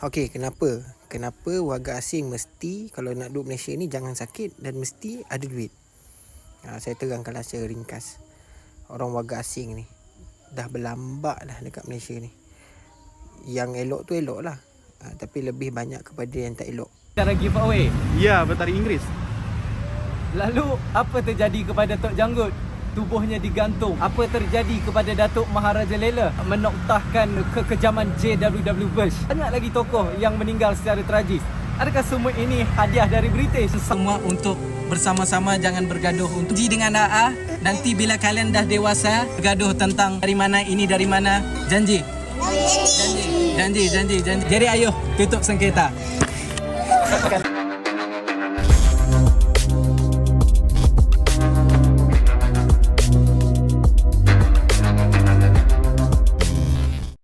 Okey, kenapa? Kenapa warga asing mesti kalau nak duduk Malaysia ni jangan sakit dan mesti ada duit? Saya terangkanlah secara ringkas. Orang warga asing ni dah berlambak dah dekat Malaysia ni. Yang elok tu elok lah. Tapi lebih banyak kepada yang tak elok. Cara giveaway. Ya, bertari Inggeris. Lalu apa terjadi kepada Tok Janggut? Tubuhnya digantung. Apa terjadi kepada Datuk Maharaja Lela? Menoktahkan kekejaman JWW Bush. Banyak lagi tokoh yang meninggal secara tragis. Adakah semua ini hadiah dari British? Semua untuk bersama-sama, jangan bergaduh untuk Ji dengan AA. Nanti bila kalian dah dewasa, bergaduh tentang dari mana ini dari mana. Janji. Janji. Jadi ayo tutup sengketa.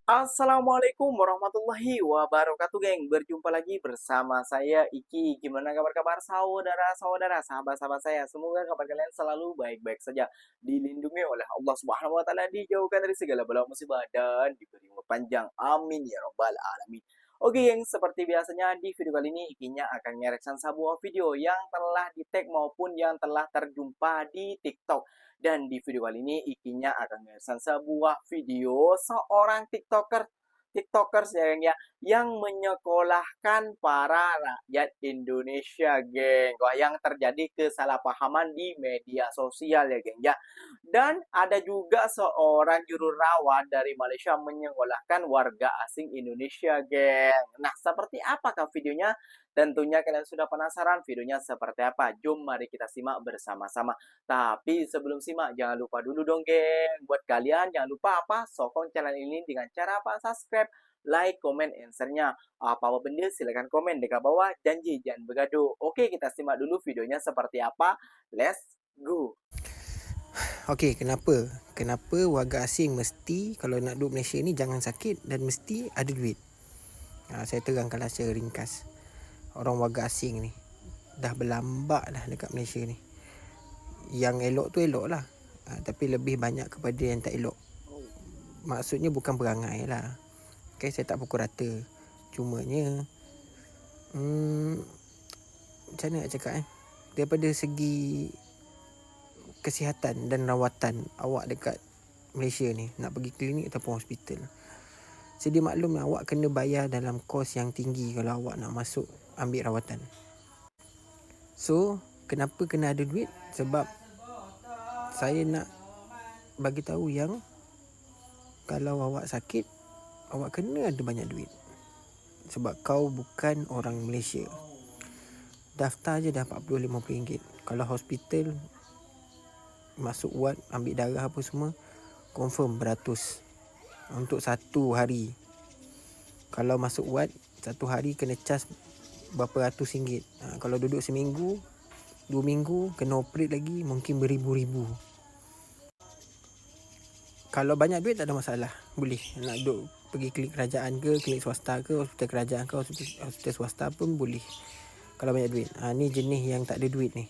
Assalamualaikum warahmatullahi wabarakatuh, geng. Berjumpa lagi bersama saya Iki. Gimana kabar saudara-saudara, sahabat-sahabat saya? Semoga kabar kalian selalu baik-baik saja, dilindungi oleh Allah Subhanahu wa taala, dijauhkan dari segala bala musibah dan diberi umur panjang. Amin ya rabbal alamin. Oke, geng, seperti biasanya di video kali ini Ikinya akan ngereaction sebuah video yang telah di-tag maupun yang telah terjumpa di TikTok. Dan di video kali ini Ikinya akan ngereaction sebuah video seorang tiktokers ya, yang menyekolahkan para rakyat Indonesia, geng. Wah, yang terjadi kesalahpahaman di media sosial ya, geng, ya. Dan ada juga seorang jururawat dari Malaysia menyekolahkan warga asing Indonesia, geng. Nah, seperti apakah videonya? Tentunya kalian sudah penasaran videonya seperti apa. Jom mari kita simak bersama-sama. Tapi sebelum simak, jangan lupa dulu dong, geng. Buat kalian jangan lupa sokong channel ini dengan cara subscribe, like, komen, answer-nya. Apa-apa benda silahkan komen dekat bawah. Janji jangan bergaduh. Oke, kita simak dulu videonya seperti apa. Let's go. Okey, kenapa? Kenapa warga asing mesti kalau nak duduk Malaysia ni jangan sakit dan mesti ada duit? Saya terangkanlah secara ringkas. Orang warga asing ni dah berlambak dah dekat Malaysia ni. Yang elok tu elok lah. Tapi lebih banyak kepada yang tak elok. Maksudnya bukan perangai lah. Okay, saya tak pukul rata. Cumanya macam mana nak cakap daripada segi kesihatan dan rawatan awak dekat Malaysia ni, nak pergi klinik ataupun hospital, sedia maklum awak kena bayar dalam kos yang tinggi kalau awak nak masuk ambil rawatan. So, kenapa kena ada duit? Sebab saya nak bagi tahu yang kalau awak sakit, awak kena ada banyak duit. Sebab kau bukan orang Malaysia. Daftar je dah RM40-50. Kalau hospital, masuk ward, ambil darah apa semua, confirm beratus untuk satu hari. Kalau masuk ward, satu hari kena cas berapa ratus ringgit. Kalau duduk seminggu, 2 minggu, kena operate lagi, mungkin beribu-ribu. Kalau banyak duit tak ada masalah, boleh nak duduk pergi klinik kerajaan ke, klinik swasta ke, hospital kerajaan ke, hospital swasta pun boleh kalau banyak duit. Ni jenis yang tak ada duit ni.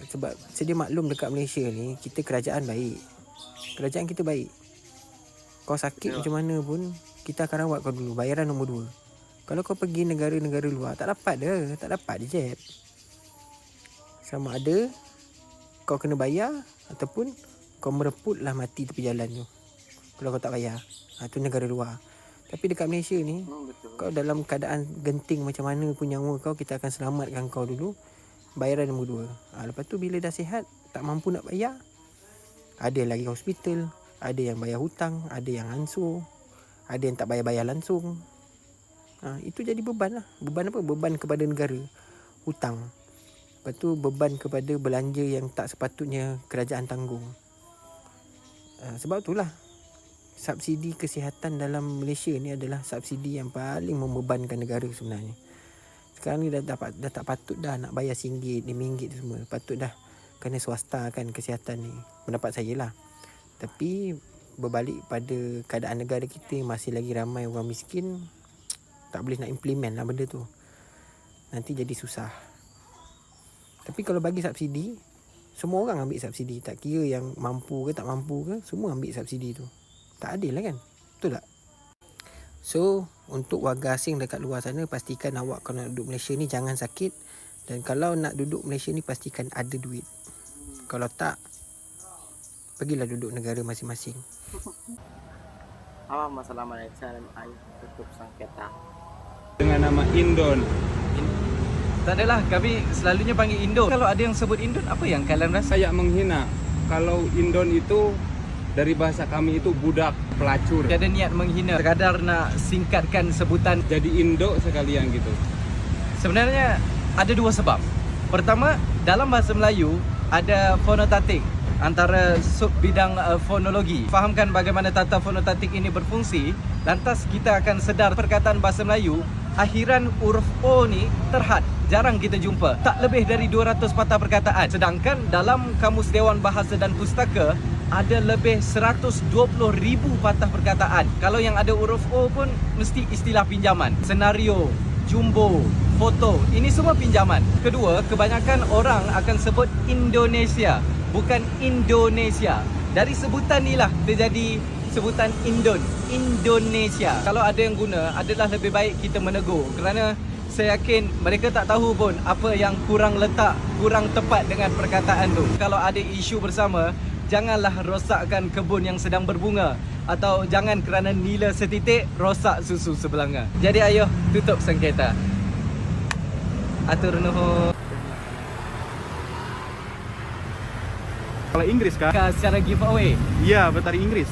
Sebab sedia maklum dekat Malaysia ni, kita kerajaan baik. Kerajaan kita baik. Kau sakit macam mana pun, kita akan rawat kau dulu, bayaran nombor 2. Kalau kau pergi negara-negara luar, tak dapat dia jeb. Sama ada kau kena bayar ataupun kau mereputlah mati tepi jalan tu kalau kau tak bayar. Tu negara luar. Tapi dekat Malaysia ni, kau dalam keadaan genting macam mana pun nyawa kau, kita akan selamatkan kau dulu, bayaran nombor 2. Lepas tu bila dah sihat, tak mampu nak bayar, ada lagi hospital, ada yang bayar hutang, ada yang ansur, ada yang tak bayar-bayar langsung. Itu jadi beban lah. Beban apa? Beban kepada negara, hutang. Lepas tu beban kepada belanja yang tak sepatutnya kerajaan tanggung. Sebab itulah subsidi kesihatan dalam Malaysia ni adalah subsidi yang paling membebankan negara sebenarnya. Sekarang ni dah tak patut dah nak bayar RM1, RM5 semua. Patut dah kena swastakan kesihatan ni, pendapat saya lah. Tapi berbalik pada keadaan negara kita, masih lagi ramai orang miskin, tak boleh nak implement lah benda tu. Nanti jadi susah. Tapi kalau bagi subsidi, semua orang ambil subsidi. Tak kira yang mampu ke tak mampu ke, semua ambil subsidi tu. Tak adil lah kan? Betul tak? So untuk warga asing dekat luar sana, pastikan awak kalau nak duduk Malaysia ni jangan sakit. Dan kalau nak duduk Malaysia ni pastikan ada duit. Kalau tak, pergilah duduk negara masing-masing. Apa masalah Malaysia dan air tutup sengketa? Dengan nama Indon. Tak adalah, kami selalunya panggil Indon. Kalau ada yang sebut Indon, apa yang kalian rasa? Saya menghina. Kalau Indon itu dari bahasa kami itu budak, pelacur. Tiada niat menghina, sekadar nak singkatkan sebutan. Jadi Indo sekalian gitu. Sebenarnya ada dua sebab. Pertama, dalam bahasa Melayu ada fonotatik antara sub bidang fonologi. Fahamkan bagaimana tata fonotatik ini berfungsi, lantas kita akan sedar perkataan bahasa Melayu akhiran huruf O ni terhad, jarang kita jumpa. Tak lebih dari 200 patah perkataan. Sedangkan dalam Kamus Dewan Bahasa dan Pustaka ada lebih 120,000 patah perkataan. Kalau yang ada huruf O pun mesti istilah pinjaman. Senario, jumbo, foto, ini semua pinjaman. Kedua, kebanyakan orang akan sebut Indonesia, bukan Indonesia. Dari sebutan inilah terjadi sebutan Indon, Indonesia. Kalau ada yang guna, adalah lebih baik kita menegur, kerana saya yakin mereka tak tahu pun apa yang kurang letak, kurang tepat dengan perkataan tu. Kalau ada isu bersama, janganlah rosakkan kebun yang sedang berbunga, atau jangan kerana nila setitik rosak susu sebelanga. Jadi ayo tutup sengketa. Atur nuhun. Kalau Inggris kah? Secara giveaway. Ya, bertari Inggris.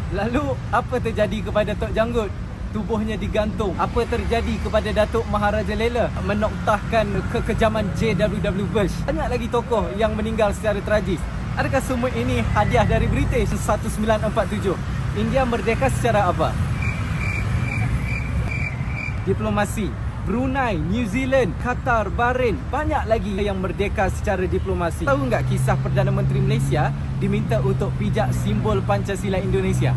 Lalu apa terjadi kepada Tok Janggut? Tubuhnya digantung. Apa terjadi kepada Datuk Maharaja Lela? Menoktahkan kekejaman JWW Bush. Banyak lagi tokoh yang meninggal secara tragis. Adakah semua ini hadiah dari British 1947? India merdeka secara apa? Diplomasi. Brunei, New Zealand, Qatar, Bahrain, banyak lagi yang merdeka secara diplomasi. Tahu enggak kisah Perdana Menteri Malaysia diminta untuk pijak simbol Pancasila Indonesia?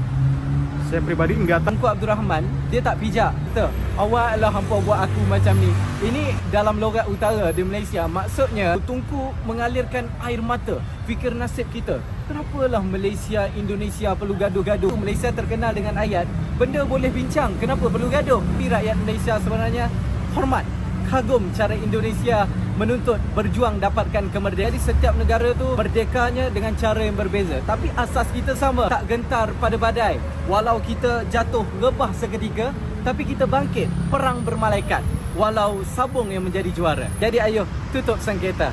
Saya pribadi enggak tahu. Tunku Abdul Rahman, dia tak pijak. Kata, awak lah hampa buat aku macam ni. Ini dalam logat utara di Malaysia. Maksudnya, Tunku mengalirkan air mata. Fikir nasib kita. Kenapalah Malaysia, Indonesia perlu gaduh-gaduh? Malaysia terkenal dengan ayat, benda boleh bincang, kenapa perlu gaduh? Tapi rakyat Malaysia sebenarnya hormat, kagum cara Indonesia menuntut berjuang dapatkan kemerdekaan. Jadi setiap negara tu merdekanya dengan cara yang berbeza, tapi asas kita sama. Tak gentar pada badai, walau kita jatuh rebah seketika, tapi kita bangkit perang bermalaikat, walau sabung yang menjadi juara. Jadi ayo tutup sengketa.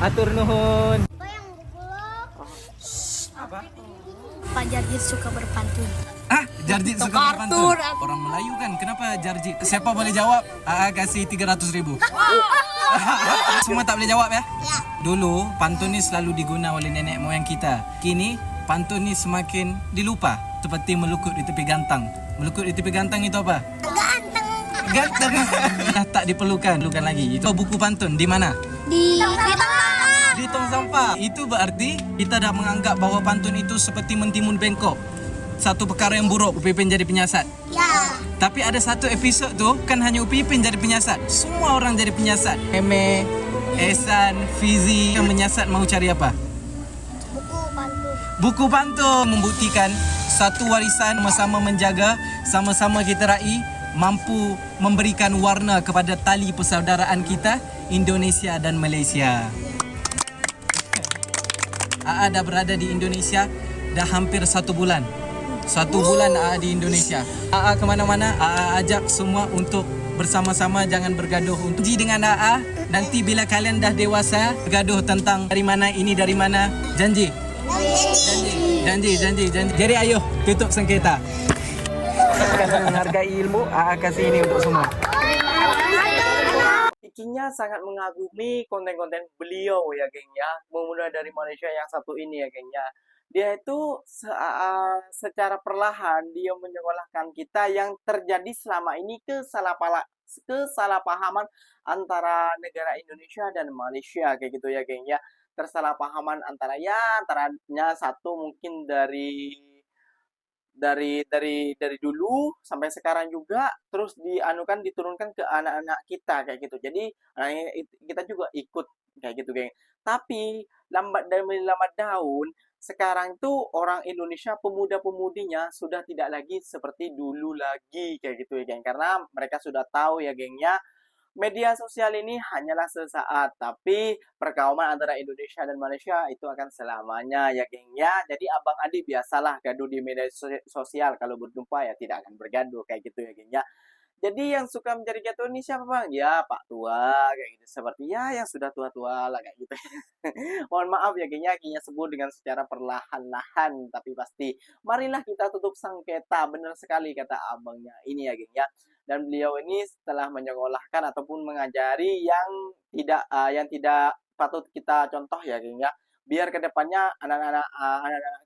Atur nuhun. Apa? Pak Jarjit suka berpantun. Jarjit suka berpantun. Orang Melayu kan, kenapa Jarjit? Siapa boleh jawab? Kasih 300,000. Semua tak boleh jawab ya? Ya. Dulu pantun ni selalu diguna oleh nenek moyang kita. Kini pantun ni semakin dilupa, seperti melukut di tepi gantang. Melukut di tepi gantang itu apa? Ganteng. Ganteng. Dah tak diperlukan. Perlukan lagi. Itu buku pantun di mana? Di tengah. Di tong sampah. Itu berarti kita dah menganggap bahawa pantun itu seperti mentimun bengkok. Satu perkara yang buruk, Upipin jadi penyiasat. Ya. Tapi ada satu episod tu, kan hanya Upipin jadi penyiasat. Semua orang jadi penyiasat. Eme, Ehsan, Fizi. Yang menyiasat mau cari apa? Buku pantun. Buku pantun. Membuktikan satu warisan sama-sama menjaga, sama-sama kita raih, mampu memberikan warna kepada tali persaudaraan kita, Indonesia dan Malaysia. AA dah berada di Indonesia dah hampir 1 bulan. 1 bulan AA di Indonesia. AA ke mana-mana, AA ajak semua untuk bersama-sama, jangan bergaduh. Untuk janji dengan AA, nanti bila kalian dah dewasa, bergaduh tentang dari mana, ini dari mana. Janji? Janji. Jadi ayo, tutup sengketa. Karena menghargai ilmu, AA kasih ini untuk semua. Ikinya sangat mengagumi konten-konten beliau ya geng ya. Memulai dari Malaysia yang satu ini ya geng ya. Dia itu secara perlahan dia menyekolahkan kita yang terjadi selama ini kesalahpahaman antara negara Indonesia dan Malaysia kayak gitu ya geng ya. Kesalahpahaman antaranya satu mungkin dari dulu sampai sekarang juga, terus diturunkan ke anak-anak kita kayak gitu. Jadi anak kita juga ikut kayak gitu geng. Tapi lambat daun sekarang tuh orang Indonesia pemuda-pemudinya sudah tidak lagi seperti dulu lagi kayak gitu ya geng. Karena mereka sudah tahu ya gengnya, media sosial ini hanyalah sesaat, tapi perkawaman antara Indonesia dan Malaysia itu akan selamanya ya geng ya. Jadi abang adik biasalah gaduh di media sosial, kalau berjumpa ya tidak akan bergaduh kayak gitu ya geng ya. Jadi yang suka mencari gaduh ini siapa bang? Ya Pak Tua kayak gitu, seperti ya yang sudah tua-tua lah kayak gitu. Mohon maaf ya geng ya, Kinya sebut dengan secara perlahan-lahan, tapi pasti marilah kita tutup sengketa. Benar sekali kata abangnya ini ya geng ya. Dan beliau ini setelah menyekolahkan ataupun mengajari yang tidak patut kita contoh ya geng ya, biar kedepannya anak-anak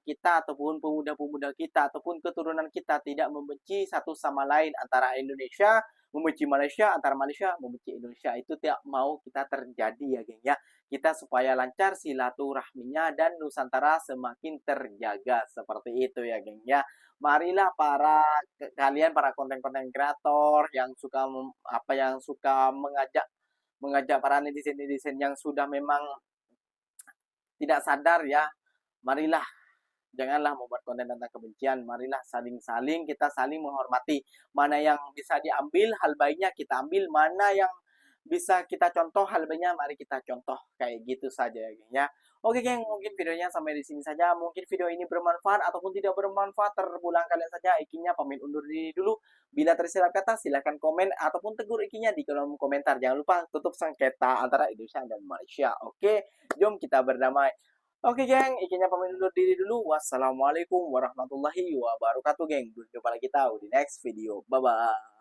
kita ataupun pemuda-pemuda kita ataupun keturunan kita tidak membenci satu sama lain, antara Indonesia membenci Malaysia, antara Malaysia membenci Indonesia. Itu tidak mau kita terjadi ya geng ya. Kita supaya lancar silaturahminya dan Nusantara semakin terjaga, seperti itu ya geng ya. Marilah kalian para konten-konten kreator yang suka mengajak para netizen yang sudah memang tidak sadar ya, marilah janganlah membuat konten tentang kebencian. Marilah saling-saling kita saling menghormati. Mana yang bisa diambil hal baiknya kita ambil, mana yang bisa kita contoh hal baiknya mari kita contoh, kayak gitu saja ya geng ya. Oke geng, mungkin videonya sampai di sini saja. Mungkin video ini bermanfaat ataupun tidak bermanfaat terpulang kalian saja. Ikinya pamit undur diri dulu. Bila tersilap kata silahkan komen ataupun tegur Ikinya di kolom komentar. Jangan lupa tutup sengketa antara Indonesia dan Malaysia. Oke, jom kita berdamai. Oke geng, Ikinya pamit undur diri dulu. Wassalamualaikum warahmatullahi wabarakatuh geng. Berjumpa lagi kita di next video. Bye bye.